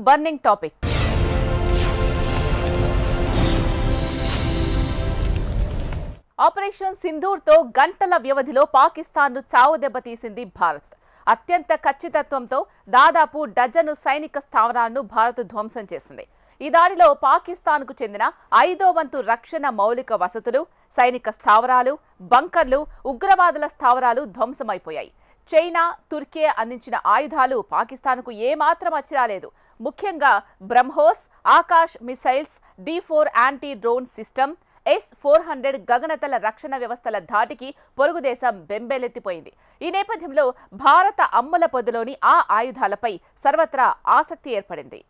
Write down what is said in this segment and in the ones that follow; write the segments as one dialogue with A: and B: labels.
A: Burning topic. Operation సింధూర్తో గంటల వ్యవధిలో పాకిస్తాన్ను చావుదెబ్బ తీసింది భారత్. అత్యంత ఖచ్చితత్వంతో దాదాపు డజను సైనిక స్థావరాలను భారత్ ధ్వంసం చేసింది. ఈ దాడిలో పాకిస్తాన్కు చెందిన 5వ వంతు రక్షణ మౌలిక వసతులు, సైనిక స్థావరాలు, బంకర్లు, ఉగ్రవాదుల స్థావరాలు ధ్వంసమైపోయాయి. చైనా, తుర్కీ అందించిన ఆయుధాలు పాకిస్తాన్కు ఏమాత్రం అచ్చిరాలేదు. ముఖ్యంగా BrahMos Akash missiles, D4 anti drone system, S-400 గగనతల రక్షణ వ్యవస్థల ధాటికి పొరుగుదేశం బెంబేలెత్తిపోయింది. ఈ నేపథ్యంలో భారత అమ్ముల పొదిలోని ఆ ఆయుధాలపై సర్వత్రా ఆసక్తి ఏర్పడింది.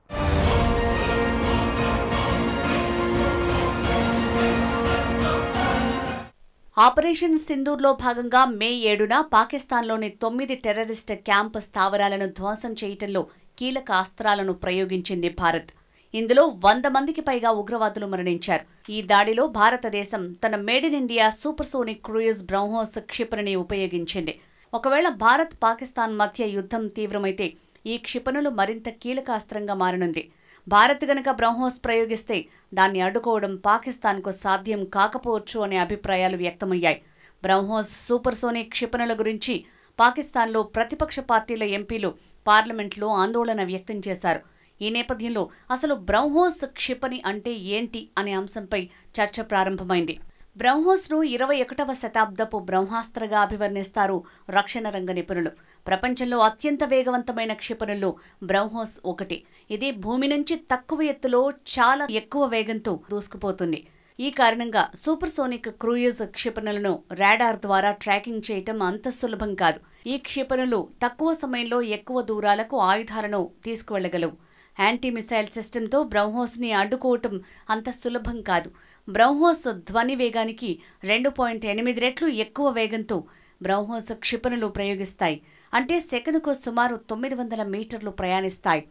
B: ఆపరేషన్ సింధూర్లో భాగంగా మే 7న పాకిస్తాన్లోని 9 టెర్రరిస్ట్ క్యాంప్ స్థావరాలను ధ్వంసం చేయటంలో కీలక అస్త్రాలను ప్రయోగించింది భారత్. ఇందులో 100 మందికి పైగా ఉగ్రవాదులు మరణించారు. ఈ దాడిలో భారతదేశం తన made in India supersonic cruise BrahMos క్షిపణిని ఉపయోగించింది. ఒకవేళ భారత్ పాకిస్తాన్ మధ్య యుద్ధం తీవ్రమైతే ఈ క్షిపణులు మరింత కీలక అస్త్రంగా మారనుంది. భారత్ గనక బ్రహ్మోస్ ప్రయోగిస్తే దాన్ని అడ్డుకోవడం పాకిస్తాన్కు సాధ్యం కాకపోవచ్చు అనే అభిప్రాయాలు వ్యక్తమయ్యాయి. బ్రహ్మోస్ సూపర్సోనిక్ క్షిపణుల గురించి పాకిస్తాన్లో ప్రతిపక్ష పార్టీల ఎంపీలు పార్లమెంట్లో ఆందోళన వ్యక్తం చేశారు. ఈ నేపథ్యంలో అసలు బ్రహ్మోస్ క్షిపణి అంటే ఏంటి అనే అంశంపై చర్చ ప్రారంభమైంది. బ్రహ్మోస్ను 21వ శతాబ్దపు బ్రహ్మాస్త్రగా అభివర్ణిస్తారు రక్షణ రంగ నిపుణులు. ప్రపంచంలో అత్యంత వేగవంతమైన క్షిపణుల్లో బ్రహ్మోస్ ఒకటి. ఇది భూమి నుంచి తక్కువ ఎత్తులో చాలా ఎక్కువ వేగంతో దూసుకుపోతుంది. ఈ కారణంగా సూపర్సోనిక్ క్రూయిజ్ క్షిపణులను రాడార్ ద్వారా ట్రాకింగ్ చేయటం అంత సులభం కాదు. ఈ క్షిపణులు తక్కువ సమయంలో ఎక్కువ దూరాలకు ఆయుధాలను తీసుకువెళ్లగలవు. యాంటీ మిసైల్ సిస్టంతో బ్రహ్మోస్ని అడ్డుకోవటం అంత సులభం కాదు. బ్రహ్మోస్ ధ్వని వేగానికి 2.8 రెట్లు ఎక్కువ వేగంతో బ్రహ్మోస్ క్షిపణులు ప్రయోగిస్తాయి. అంటే సెకనుకు సుమారు 900 మీటర్లు ప్రయాణిస్తాయి.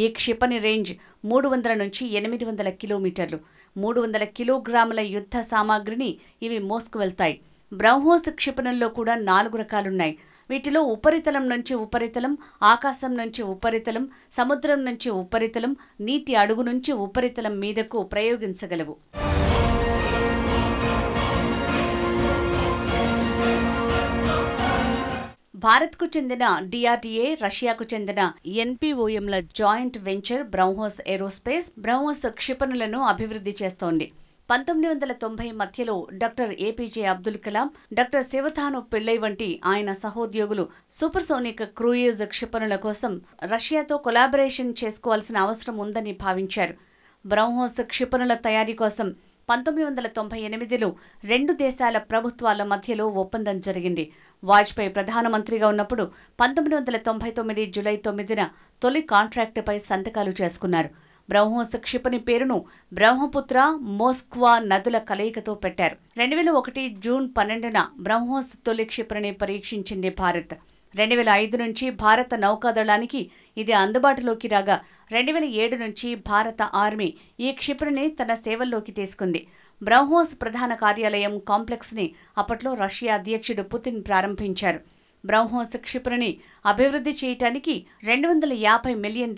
B: ఈ క్షిపణి రేంజ్ 300 నుంచి 800 కిలోమీటర్లు. 300 కిలోగ్రాముల యుద్ధ సామాగ్రిని ఇవి మోసుకువెళ్తాయి. బ్రహ్మోస్ క్షిపణుల్లో కూడా 4 రకాలున్నాయి. వీటిలో ఉపరితలం నుంచి ఉపరితలం, ఆకాశం నుంచి ఉపరితలం, సముద్రం నుంచి ఉపరితలం, నీటి అడుగు నుంచి ఉపరితలం మీదకు ప్రయోగించగలవు. భారత్కు చెందిన DRDA, రష్యాకు చెందిన NPOMల joint venture BrahMos aerospace BrahMos క్షిపణులను అభివృద్ధి చేస్తోంది. 1990 మధ్యలో doctor APJ Abdul Kalam, doctor Sivathanu Pillai వంటి ఆయన సహోద్యోగులు సూపర్సోనిక్ క్రూయిజ్ క్షిపణుల కోసం రష్యాతో కొలాబరేషన్ చేసుకోవాల్సిన అవసరం ఉందని భావించారు. బ్రహ్మోస్ క్షిపణుల తయారీ కోసం 1998లో 2 దేశాల ప్రభుత్వాల మధ్యలో ఒప్పందం జరిగింది. వాజ్పేయి ప్రధానమంత్రిగా ఉన్నప్పుడు 1999 జూలై 9న తొలి కాంట్రాక్టుపై సంతకాలు చేసుకున్నారు. బ్రహ్మోస్ క్షిపణి పేరును బ్రహ్మపుత్ర, మోస్క్వా నదుల కలయికతో పెట్టారు. 2001 జూన్ 12న బ్రహ్మోస్ తొలి క్షిపణిని పరీక్షించింది భారత్. 2005 నుంచి భారత నౌకాదళానికి ఇది అందుబాటులోకి రాగా 2007 నుంచి భారత ఆర్మీ ఈ క్షిపణిని తన సేవల్లోకి తీసుకుంది. బ్రహ్మోస్ ప్రధాన కార్యాలయం కాంప్లెక్స్ని అప్పట్లో రష్యా అధ్యక్షుడు పుతిన్ ప్రారంభించారు. బ్రహ్మోస్ క్షిపణిని అభివృద్ధి చేయటానికి $250 మిలియన్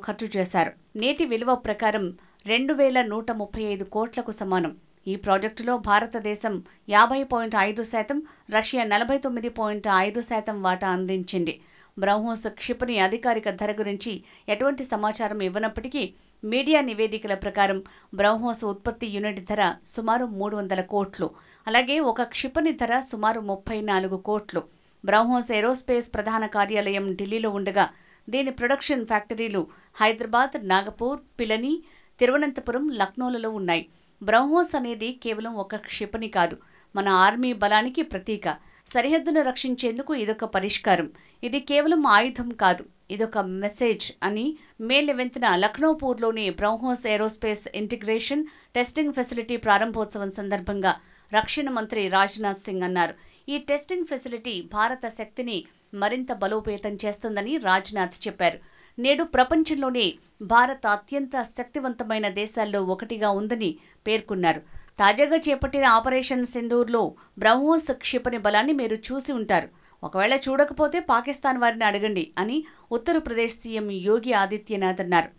B: ఖర్చు చేశారు. నేటి విలువ ప్రకారం 2135 కోట్లకు సమానం. ఈ ప్రాజెక్టులో భారతదేశం 50.5%, రష్యా 49.5% వాటా అందించింది. బ్రహ్మోస్ క్షిపణి అధికారిక ధర గురించి ఎటువంటి సమాచారం ఇవ్వనప్పటికీ మీడియా నివేదికల ప్రకారం బ్రహ్మోస్ ఉత్పత్తి యూనిట్ ధర సుమారు 300 కోట్లు. అలాగే ఒక క్షిపణి ధర సుమారు 34 కోట్లు. బ్రహ్మోస్ ఏరోస్పేస్ ప్రధాన కార్యాలయం ఢిల్లీలో ఉండగా దీని ప్రొడక్షన్ ఫ్యాక్టరీలు హైదరాబాద్, నాగపూర్, పిలని, తిరువనంతపురం, లక్నోలలో ఉన్నాయి. బ్రహ్మోస్ అనేది కేవలం ఒక క్షిపణి కాదు, మన ఆర్మీ బలానికి ప్రతీక. సరిహద్దును రక్షించేందుకు ఇదొక పరిష్కారం. ఇది కేవలం ఆయుధం కాదు, ఇదొక మెసేజ్ అని మే 11న లక్నోపూర్లోని BrahMos aerospace integration testing facility ప్రారంభోత్సవం సందర్భంగా రక్షణ మంత్రి రాజ్నాథ్ సింగ్ అన్నారు. ఈ టెస్టింగ్ ఫెసిలిటీ భారత శక్తిని మరింత బలోపేతం చేస్తుందని రాజ్నాథ్ చెప్పారు. నేడు ప్రపంచంలోనే భారత్ అత్యంత శక్తివంతమైన దేశాల్లో ఒకటిగా ఉందని పేర్కొన్నారు. తాజాగా చేపట్టిన ఆపరేషన్ సింధూర్లో బ్రహ్మోస్ క్షిపణి బలాన్ని మీరు చూసి ఉంటారు. ఒకవేళ చూడకపోతే పాకిస్తాన్ వారిని అడగండి అని ఉత్తరప్రదేశ్ సీఎం యోగి ఆదిత్యనాథ్ అన్నారు.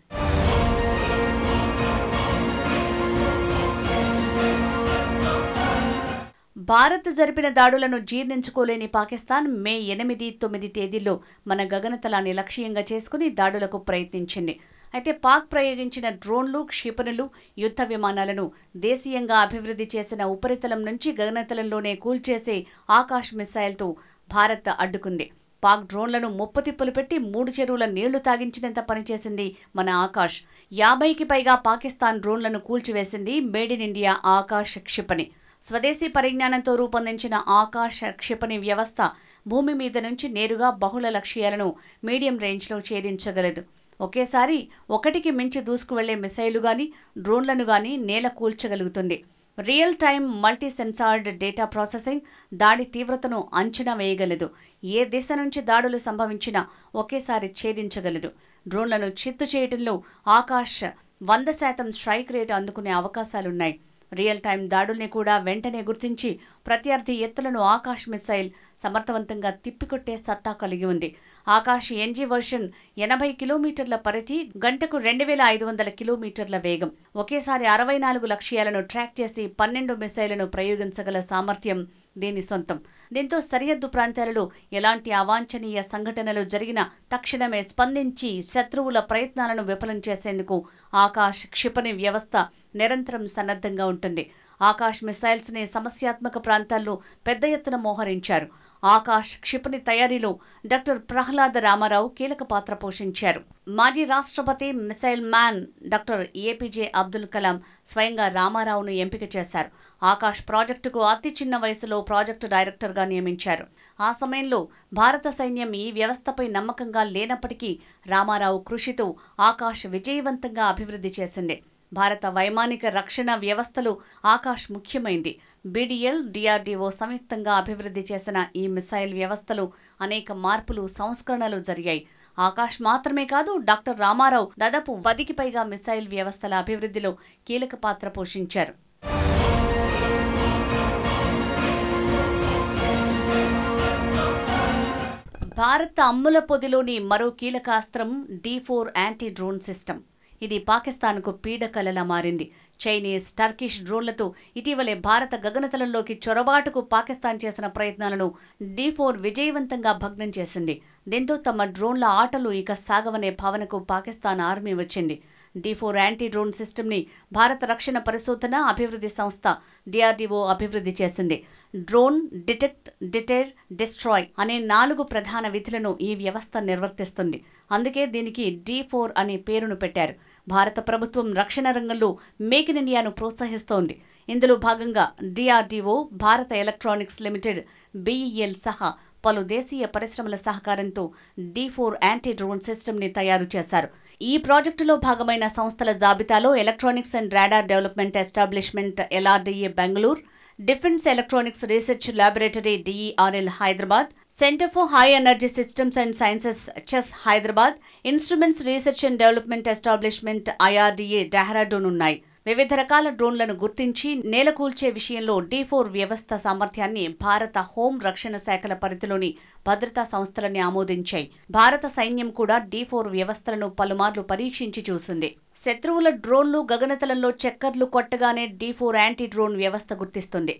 B: భారత్ జరిపిన దాడులను జీర్ణించుకోలేని పాకిస్తాన్ మే 8, 9 తేదీల్లో మన గగనతలాన్ని లక్ష్యంగా చేసుకుని దాడులకు ప్రయత్నించింది. అయితే పాక్ ప్రయోగించిన డ్రోన్లు, క్షిపణులు, యుద్ధ విమానాలను దేశీయంగా అభివృద్ధి చేసిన ఉపరితలం నుంచి గగనతలంలోనే కూల్చేసే ఆకాశ్ మిసైల్తో భారత్ అడ్డుకుంది. పాక్ డ్రోన్లను ముప్పతిప్పలు పెట్టి 3 చెరువుల నీళ్లు తాగించినంత పనిచేసింది మన ఆకాశ్. 50కి పైగా పాకిస్తాన్ డ్రోన్లను కూల్చివేసింది మేడ్ ఇన్ ఇండియా ఆకాశ్ క్షిపణి. స్వదేశీ పరిజ్ఞానంతో రూపొందించిన ఆకాశ క్షిపణి వ్యవస్థ భూమి మీద నుంచి నేరుగా బహుళ లక్ష్యాలను మీడియం రేంజ్లో ఛేదించగలదు. ఒకేసారి 1కి మించి దూసుకువెళ్లే మిసైలు గాని, డ్రోన్లను గాని నేల కూల్చగలుగుతుంది. Real time multi sensored data processing దాడి తీవ్రతను అంచనా వేయగలదు. ఏ దిశ నుంచి దాడులు సంభవించినా ఒకేసారి ఛేదించగలదు. డ్రోన్లను చిత్తు చేయడంలో ఆకాశ్ 100% స్ట్రైక్ రేటు అందుకునే అవకాశాలున్నాయి. రియల్ టైం దాడుల్ని కూడా వెంటనే గుర్తించి ప్రత్యర్థి ఎత్తులను ఆకాశ్ మిసైల్ సమర్థవంతంగా తిప్పికొట్టే సత్తా కలిగి ఉంది. ఆకాశ్ ఎన్జీ వర్షన్ 80 కిలోమీటర్ల పరిధి, గంటకు 2500 కిలోమీటర్ల వేగం. ఒకేసారి 64 లక్ష్యాలను ట్రాక్ చేసి 12 మిసైళ్లను ప్రయోగించగల సామర్థ్యం దీని సొంతం. దీంతో సరిహద్దు ప్రాంతాలలో ఎలాంటి అవాంఛనీయ సంఘటనలు జరిగినా తక్షణమే స్పందించి శత్రువుల ప్రయత్నాలను విఫలం చేసేందుకు ఆకాశ్ క్షిపణి వ్యవస్థ నిరంతరం సన్నద్ధంగా ఉంటుంది. ఆకాశ్ మిసైల్స్ ని సమస్యాత్మక ప్రాంతాల్లో పెద్ద ఎత్తున మోహరించారు. ఆకాశ్ క్షిపణి తయారీలో డాక్టర్ ప్రహ్లాద రామారావు కీలక పాత్ర పోషించారు. మాజీ రాష్ట్రపతి, missile man doctor APJ Abdul Kalam స్వయంగా రామారావును ఎంపిక చేశారు. ఆకాశ్ ప్రాజెక్టుకు అతి చిన్న వయసులో ప్రాజెక్టు డైరెక్టర్గా నియమించారు. ఆ సమయంలో భారత సైన్యం ఈ వ్యవస్థపై నమ్మకంగా లేనప్పటికీ రామారావు కృషితో ఆకాశ్ విజయవంతంగా అభివృద్ధి చేసింది. భారత వైమానిక రక్షణ వ్యవస్థలో ఆకాశ్ ముఖ్యమైంది. బీడీఎల్, డీఆర్డీఓ సంయుక్తంగా అభివృద్ధి చేసిన ఈ మిసైల్ వ్యవస్థలో అనేక మార్పులు, సంస్కరణలు జరిగాయి. ఆకాశ్ మాత్రమే కాదు, డాక్టర్ రామారావు దాదాపు 10కి పైగా మిసైల్ వ్యవస్థల అభివృద్ధిలో కీలక పాత్ర పోషించారు. భారత అమ్ముల పొదిలోని మరో కీలక అస్త్రం D4 యాంటీ డ్రోన్ సిస్టమ్. ఇది పాకిస్తాన్కు పీడకలలా మారింది. చైనీస్, టర్కిష్ డ్రోన్లతో ఇటీవలే భారత గగనతలంలోకి చొరబాటుకు పాకిస్తాన్ చేసిన ప్రయత్నాలను D4 విజయవంతంగా భగ్నం చేసింది. దీంతో తమ డ్రోన్ల ఆటలు ఇక సాగవనే భావనకు పాకిస్తాన్ ఆర్మీ వచ్చింది. D4 యాంటీ డ్రోన్ సిస్టమ్ని భారత రక్షణ పరిశోధన అభివృద్ధి సంస్థ DRDO అభివృద్ధి చేసింది. డ్రోన్, డిటెక్ట్, డిటైర్, డిస్ట్రాయ్ అనే 4 ప్రధాన విధులను ఈ వ్యవస్థ నిర్వర్తిస్తుంది. అందుకే దీనికి D4 అనే పేరును పెట్టారు. భారత ప్రభుత్వం రక్షణ రంగంలో మేక్ ఇన్ ఇండియాను ప్రోత్సహిస్తోంది. ఇందులో భాగంగా DRDO, భారత ఎలక్ట్రానిక్స్ లిమిటెడ్, BEL సహా పలు దేశీయ పరిశ్రమల సహకారంతో D4 యాంటీ డ్రోన్ సిస్టమ్ని తయారు చేశారు. ఈ ప్రాజెక్టులో భాగమైన సంస్థల జాబితాలో electronics and radar development establishment LRDA Bengaluru, defence electronics research laboratory DERL Hyderabad, centre for high energy systems and sciences chess Hyderabad, instruments research and development establishment IRDA Dehradun ఉన్నాయి. వివిధ రకాల డ్రోన్లను గుర్తించి నేలకూల్చే విషయంలో D4 వ్యవస్థ సామర్థ్యాన్ని భారత హోం, రక్షణ శాఖల పరిధిలోని భద్రతా సంస్థలని ఆమోదించాయి. భారత సైన్యం కూడా D4 వ్యవస్థలను పలుమార్లు పరీక్షించి చూసింది. శత్రువుల డ్రోన్లు గగనతలంలో చక్కర్లు కొట్టగానే D4 యాంటీ డ్రోన్ వ్యవస్థ గుర్తిస్తుంది.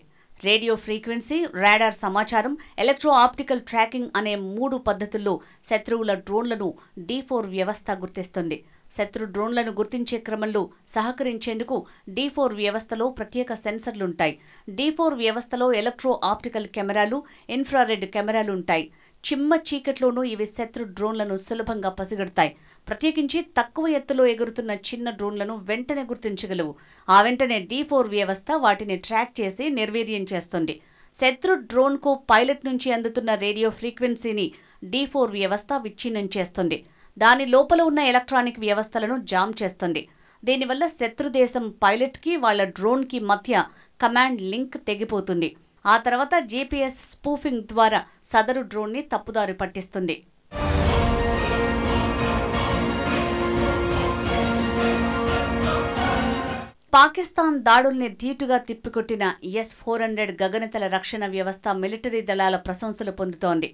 B: రేడియో ఫ్రీక్వెన్సీ, రాడార్ సమాచారం, ఎలక్ట్రో ఆప్టికల్ ట్రాకింగ్ అనే 3 పద్ధతుల్లో శత్రువుల డ్రోన్లను D4 వ్యవస్థ గుర్తిస్తుంది. శత్రు డ్రోన్లను గుర్తించే క్రమంలో సహకరించేందుకు D4 వ్యవస్థలో ప్రత్యేక సెన్సర్లుంటాయి. D4 వ్యవస్థలో ఎలక్ట్రో ఆప్టికల్ కెమెరాలు, ఇన్ఫ్రారెడ్ కెమెరాలు ఉంటాయి. చిమ్మ చీకట్లోనూ ఇవి శత్రు డ్రోన్లను సులభంగా పసిగడతాయి. ప్రత్యేకించి తక్కువ ఎత్తులో ఎగురుతున్న చిన్న డ్రోన్లను వెంటనే గుర్తించగలవు. ఆ వెంటనే D4 వ్యవస్థ వాటిని ట్రాక్ చేసి నిర్వీర్యం చేస్తుంది. శత్రు డ్రోన్కు పైలట్ నుంచి అందుతున్న రేడియో ఫ్రీక్వెన్సీని D4 వ్యవస్థ విచ్ఛిన్నం చేస్తుంది. దాని లోపల ఉన్న ఎలక్ట్రానిక్ వ్యవస్థలను జామ్ చేస్తుంది. దీనివల్ల శత్రు దేశం పైలట్కి, వాళ్ల డ్రోన్కి మధ్య కమాండ్ లింక్ తెగిపోతుంది. ఆ తర్వాత GPS స్పూఫింగ్ ద్వారా సదరు డ్రోన్ని తప్పుదారి పట్టిస్తుంది. పాకిస్తాన్ దాడుల్ని ధీటుగా తిప్పికొట్టిన S-400 గగనతల రక్షణ వ్యవస్థ మిలిటరీ దళాల ప్రశంసలు పొందుతోంది.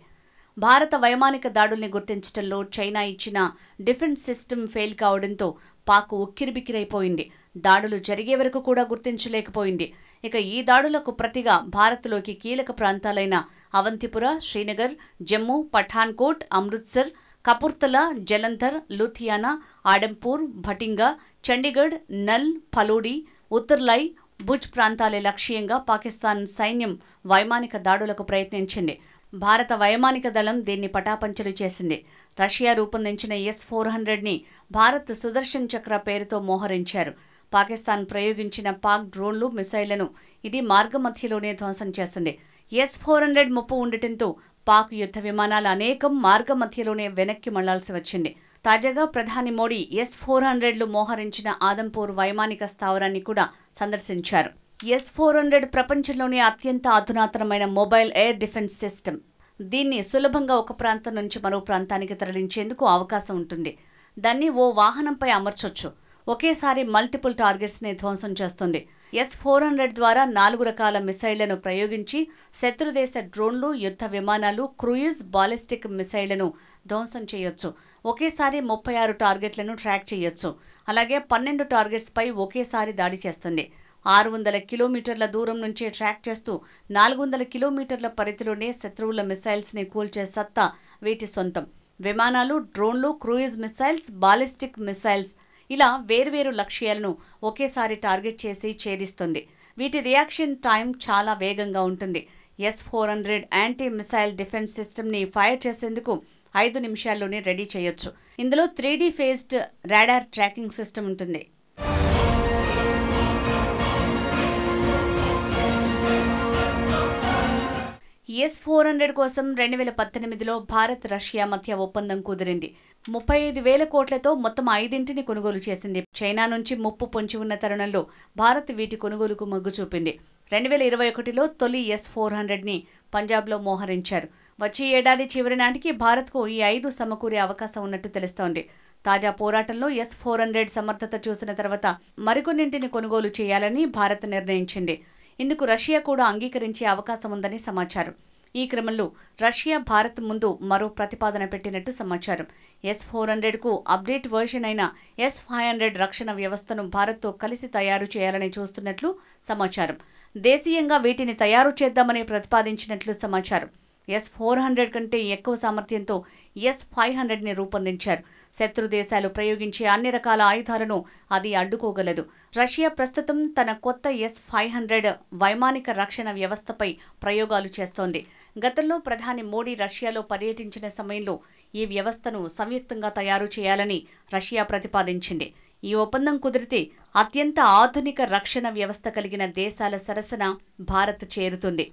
B: భారత వైమానిక దాడుల్ని గుర్తించడంలో చైనా ఇచ్చిన డిఫెన్స్ సిస్టమ్ ఫెయిల్ కావడంతో పాక్ ఉక్కిరిబిక్కిరైపోయింది. దాడులు జరిగే వరకు కూడా గుర్తించలేకపోయింది. ఇక ఈ దాడులకు ప్రతిగా భారత్లోకి కీలక ప్రాంతాలైన అవంతిపుర, శ్రీనగర్, జమ్మూ, పఠాన్కోట్, అమృత్సర్, కపుర్తలా, జలంధర్, లూథియానా, ఆడంపూర్, భటింగా, చండీగఢ్, నల్, ఫలోడి, ఉత్తర్లై, భుజ్ ప్రాంతాలే లక్ష్యంగా పాకిస్తాన్ సైన్యం వైమానిక దాడులకు ప్రయత్నించింది. భారత వైమానిక దళం దీన్ని పటాపంచలు చేసింది. రష్యా రూపొందించిన S-400ని భారత్ సుదర్శన్ చక్ర పేరుతో మోహరించారు. పాకిస్తాన్ ప్రయోగించిన పాక్ డ్రోన్లు, మిసైళ్లను ఇది మార్గమధ్యలోనే ధ్వంసం చేసింది. S-400 ముప్పు ఉండటంతో పాక్ యుద్ధ విమానాలు అనేకం మార్గమధ్యలోనే వెనక్కి మళ్లాల్సి వచ్చింది. తాజాగా ప్రధాని మోడీ S-400లు మోహరించిన ఆదంపూర్ వైమానిక స్థావరాన్ని కూడా సందర్శించారు. S-400 ప్రపంచంలోనే అత్యంత అధునాతనమైన మొబైల్ ఎయిర్ డిఫెన్స్ సిస్టమ్. దీన్ని సులభంగా ఒక ప్రాంతం నుంచి మరో ప్రాంతానికి తరలించేందుకు అవకాశం ఉంటుంది. దాన్ని ఓ వాహనంపై అమర్చొచ్చు. ఒకేసారి మల్టిపుల్ టార్గెట్స్ని ధ్వంసం చేస్తుంది. S-400 ద్వారా 4 రకాల మిసైళ్లను ప్రయోగించి శత్రుదేశ డ్రోన్లు, యుద్ధ విమానాలు, క్రూయిజ్, బాలిస్టిక్ మిసైళ్లను ధ్వంసం చేయొచ్చు. ఒకేసారి 36 టార్గెట్లను ట్రాక్ చేయొచ్చు. అలాగే 12 టార్గెట్స్పై ఒకేసారి దాడి చేస్తుంది. 600 కిలోమీటర్ల దూరం నుంచే ట్రాక్ చేస్తూ 400 కిలోమీటర్ల పరిధిలోనే శత్రువుల మిసైల్స్ని కూల్చే సత్తా వీటి సొంతం. విమానాలు, డ్రోన్లు, క్రూయిజ్ మిసైల్స్, బాలిస్టిక్ మిసైల్స్ ఇలా వేర్వేరు లక్ష్యాలను ఒకేసారి టార్గెట్ చేసి ఛేదిస్తుంది. వీటి రియాక్షన్ టైం చాలా వేగంగా ఉంటుంది. S-400 యాంటీ మిసైల్ డిఫెన్స్ సిస్టమ్ని ఫైర్ చేసేందుకు 5 నిమిషాల్లోనే రెడీ చేయొచ్చు. ఇందులో 3D phased radar tracking system ఉంటుంది. S-400 కోసం 2018లో భారత్, రష్యా మధ్య ఒప్పందం కుదిరింది. 35,000 కోట్లతో మొత్తం 5ని కొనుగోలు చేసింది. చైనా నుంచి ముప్పు పొంచి ఉన్న తరుణంలో భారత్ వీటి కొనుగోలుకు మొగ్గు చూపింది. 2021లో తొలి S-400ని పంజాబ్లో మోహరించారు. వచ్చే ఏడాది చివరి నాటికి భారత్కు ఈ 5 సమకూరే అవకాశం ఉన్నట్టు తెలుస్తోంది. తాజా పోరాటంలో S-400 సమర్థత చూసిన తర్వాత మరికొన్నింటిని కొనుగోలు చేయాలని భారత్ నిర్ణయించింది. ఇందుకు రష్యా కూడా అంగీకరించే అవకాశం ఉందని సమాచారం. ఈ క్రమంలో రష్యా భారత్ ముందు మరో ప్రతిపాదన పెట్టినట్టు సమాచారం. S-400కు అప్డేట్ వర్షన్ అయిన S-500 రక్షణ వ్యవస్థను భారత్తో కలిసి తయారు చేయాలని చూస్తున్నట్లు సమాచారం. దేశీయంగా వీటిని తయారు చేద్దామని ప్రతిపాదించినట్లు సమాచారం. S-400 కంటే ఎక్కువ సామర్థ్యంతో S-500ని రూపొందించారు. శత్రు దేశాలు ప్రయోగించే అన్ని రకాల ఆయుధాలను అది అడ్డుకోగలదు. రష్యా ప్రస్తుతం తన కొత్త S-500 వైమానిక రక్షణ వ్యవస్థపై ప్రయోగాలు చేస్తోంది. గతంలో ప్రధాని మోడీ రష్యాలో పర్యటించిన సమయంలో ఈ వ్యవస్థను సంయుక్తంగా తయారు చేయాలని రష్యా ప్రతిపాదించింది. ఈ ఒప్పందం కుదిరితే అత్యంత ఆధునిక రక్షణ వ్యవస్థ కలిగిన దేశాల సరసన భారత్ చేరుతుంది.